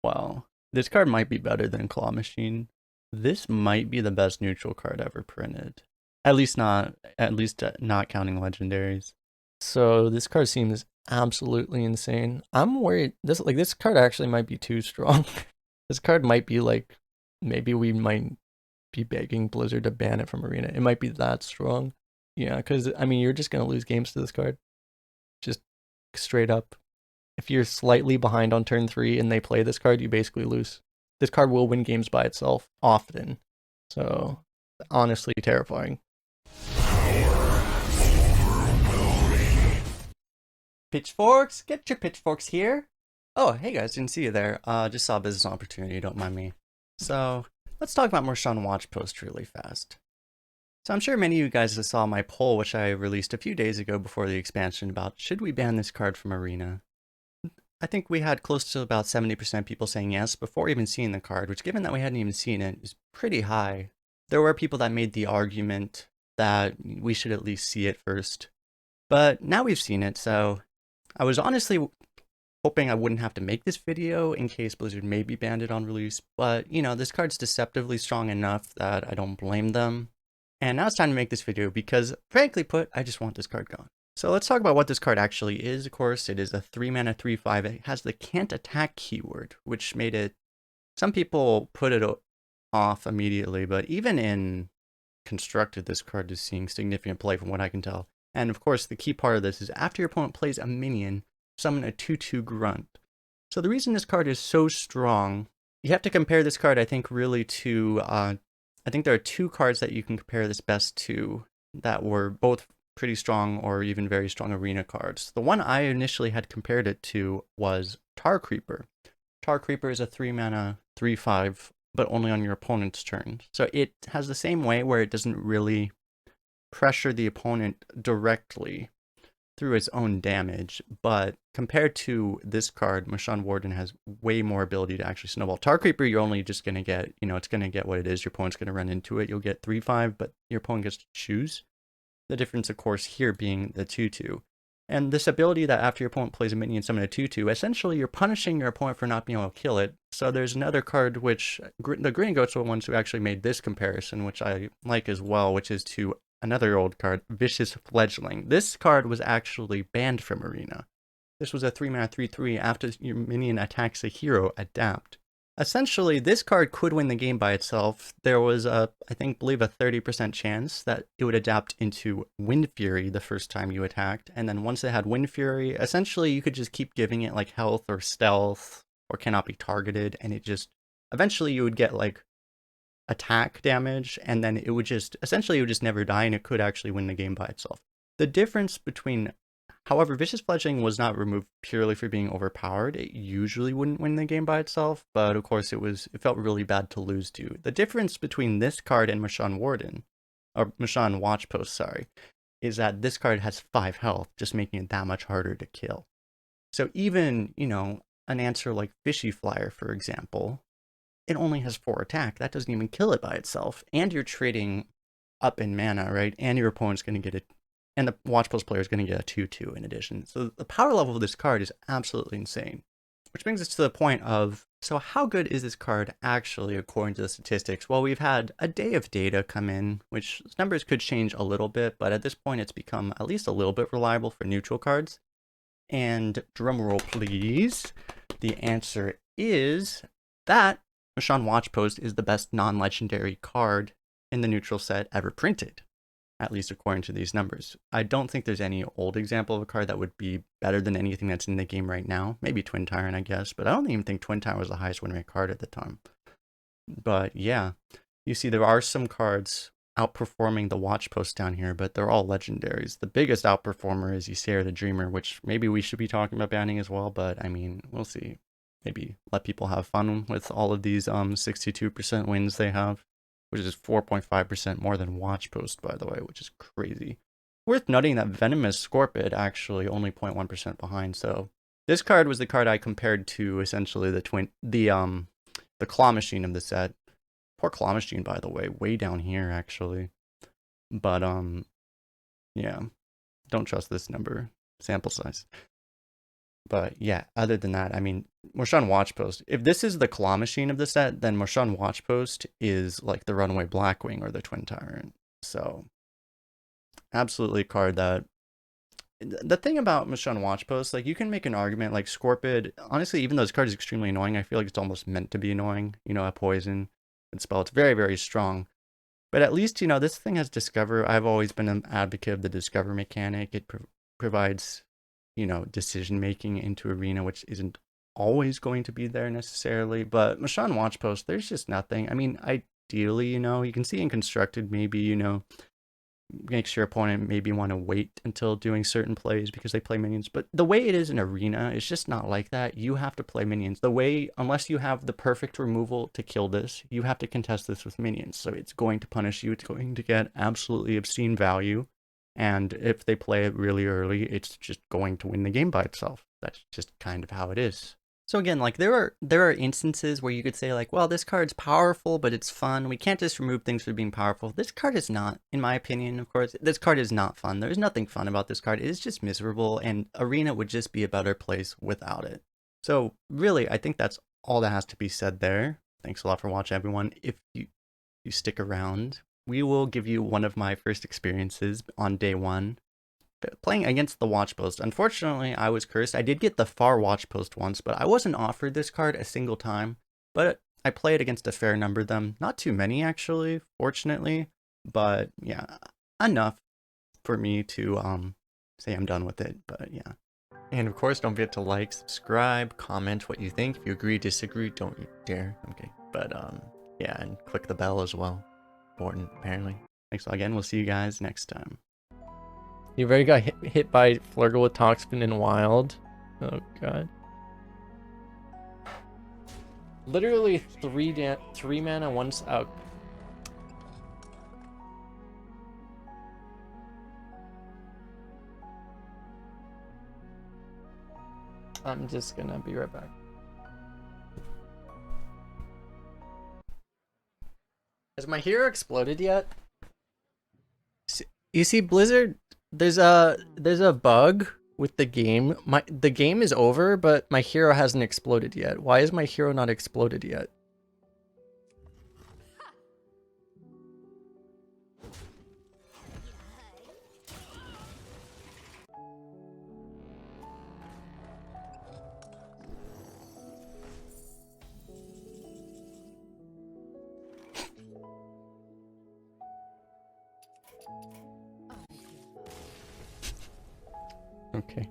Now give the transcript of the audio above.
Wow. This card might be better than Claw Machine. This might be the best neutral card ever printed. At least not counting legendaries. So this card seems absolutely insane. I'm worried this card actually might be too strong. This card might be like maybe we might be begging Blizzard to ban it from Arena. It might be that strong. Yeah, because I mean you're just gonna lose games to this card. Just straight up. If you're slightly behind on turn 3 and they play this card, you basically lose. This card will win games by itself often. So, honestly, terrifying. Pitchforks, get your pitchforks here. Oh, hey guys, didn't see you there. Just saw a business opportunity, don't mind me. So, let's talk about Mor'shan Watch Post really fast. So I'm sure many of you guys saw my poll, which I released a few days ago before the expansion, about should we ban this card from Arena? I think we had close to about 70% people saying yes before even seeing the card, which given that we hadn't even seen it is pretty high. There were people that made the argument that we should at least see it first. But now we've seen it, so I was honestly hoping I wouldn't have to make this video in case Blizzard maybe banned it on release, but you know, this card's deceptively strong enough that I don't blame them. And now it's time to make this video because, frankly put, I just want this card gone. So let's talk about what this card actually is. Of course, it is a 3-mana 3/5. It has the can't attack keyword, which made it, some people put it off immediately, but even in constructed, this card is seeing significant play from what I can tell. And of course, the key part of this is after your opponent plays a minion, summon a 2/2 grunt. So the reason this card is so strong, you have to compare this card, I think, really to, I think there are two cards that you can compare this best to that were both pretty strong or even very strong arena cards. The one I initially had compared it to was Tar Creeper. Tar Creeper is a 3-mana 3/5, but only on your opponent's turn. So it has the same way where it doesn't really pressure the opponent directly through its own damage, but compared to this card, Mor'shan Warden has way more ability to actually snowball. Tar Creeper, you're only just going to get, it's going to get what it is. Your opponent's going to run into it. You'll get 3/5, but your opponent gets to choose. The difference, of course, here being the 2/2. And this ability that after your opponent plays a minion, summon a 2/2, essentially you're punishing your opponent for not being able to kill it. So there's another card which, the Green Goats were the ones who actually made this comparison, which I like as well, which is to another old card, Vicious Fledgling. This card was actually banned from Arena. This was a 3-mana 3/3. After your minion attacks a hero, adapt. Essentially, this card could win the game by itself. There was I believe a 30% chance that it would adapt into Wind Fury the first time you attacked. And then once it had Wind Fury, essentially you could just keep giving it like health or stealth or cannot be targeted. And it just, eventually you would get like attack damage. And then it would just, essentially it would just never die and it could actually win the game by itself. The difference between, however, Vicious Fledgling was not removed purely for being overpowered. It usually wouldn't win the game by itself, but of course it felt really bad to lose to. The difference between this card and Mor'shan Warden, or Mor'shan Watch Post, sorry, is that this card has 5 health, just making it that much harder to kill. So even, an answer like Fishy Flyer, for example, it only has 4 attack. That doesn't even kill it by itself. And you're trading up in mana, right? And your opponent's going to get it. And the Watch Post player is going to get a 2/2 in addition. So the power level of this card is absolutely insane. Which brings us to the point of, so how good is this card actually according to the statistics? Well, we've had a day of data come in, which numbers could change a little bit, but at this point it's become at least a little bit reliable for neutral cards. And drumroll please, the answer is that Mor'shan Watch Post is the best non-legendary card in the neutral set ever printed. At least according to these numbers. I don't think there's any old example of a card that would be better than anything that's in the game right now. Maybe Twin Tyrant, I guess, but I don't even think Twin Tyrant was the highest win rate card at the time. But yeah, you see there are some cards outperforming the Watch Post down here, but they're all legendaries. The biggest outperformer is Ysera the Dreamer, which maybe we should be talking about banning as well, but I mean, we'll see. Maybe let people have fun with all of these 62% wins they have, which is 4.5% more than Watch Post, by the way, which is crazy. Worth noting that Venomous Scorpid actually only 0.1% behind. So this card was the card I compared to essentially the Claw Machine of the set. Poor Claw Machine, by the way, way down here actually. But yeah, don't trust this number sample size. But yeah, other than that, I mean, Mor'shan Watch Post. If this is the claw machine of the set, then Mor'shan Watch Post is like the Runaway Blackwing or the Twin Tyrant. So absolutely a card that the thing about Mor'shan Watch Post, like you can make an argument like Scorpid, honestly, even though this card is extremely annoying, I feel like it's almost meant to be annoying. You know, a poison and spell. It's very, very strong. But at least, you know, this thing has Discover. I've always been an advocate of the Discover mechanic. It provides, you know, decision making into Arena, which isn't always going to be there necessarily. But Mor'shan Watch Post, there's just nothing. I mean, ideally, you know, you can see in Constructed, maybe, you know, makes your opponent maybe want to wait until doing certain plays because they play minions. But the way it is in Arena is just not like that. You have to play minions. The way, unless you have the perfect removal to kill this, you have to contest this with minions. So it's going to punish you. It's going to get absolutely obscene value. And if they play it really early, it's just going to win the game by itself. That's just kind of how it is. So again, like there are instances where you could say like, well, this card's powerful, but it's fun. We can't just remove things for being powerful. This card is not, in my opinion, of course. This card is not fun. There's nothing fun about this card. It is just miserable, and Arena would just be a better place without it. So really, I think that's all that has to be said there. Thanks a lot for watching, everyone. If you stick around, we will give you one of my first experiences on day one playing against the Watch Post. Unfortunately, I was cursed. I did get the Far Watch Post once, but I wasn't offered this card a single time. But I played against a fair number of them. Not too many, actually, fortunately. But yeah, enough for me to say I'm done with it. But yeah. And of course, don't forget to like, subscribe, comment what you think. If you agree, disagree, don't you dare. Okay. But yeah, and click the bell as well. Important, apparently. Thanks again. We'll see you guys next time. You already got hit by Flurgle with Toxfin in Wild. Oh god. Literally three mana once out. I'm just gonna be right back. Has my hero exploded yet? You see, Blizzard, there's a bug with the game. The game is over, but my hero hasn't exploded yet. Why is my hero not exploded yet? Okay.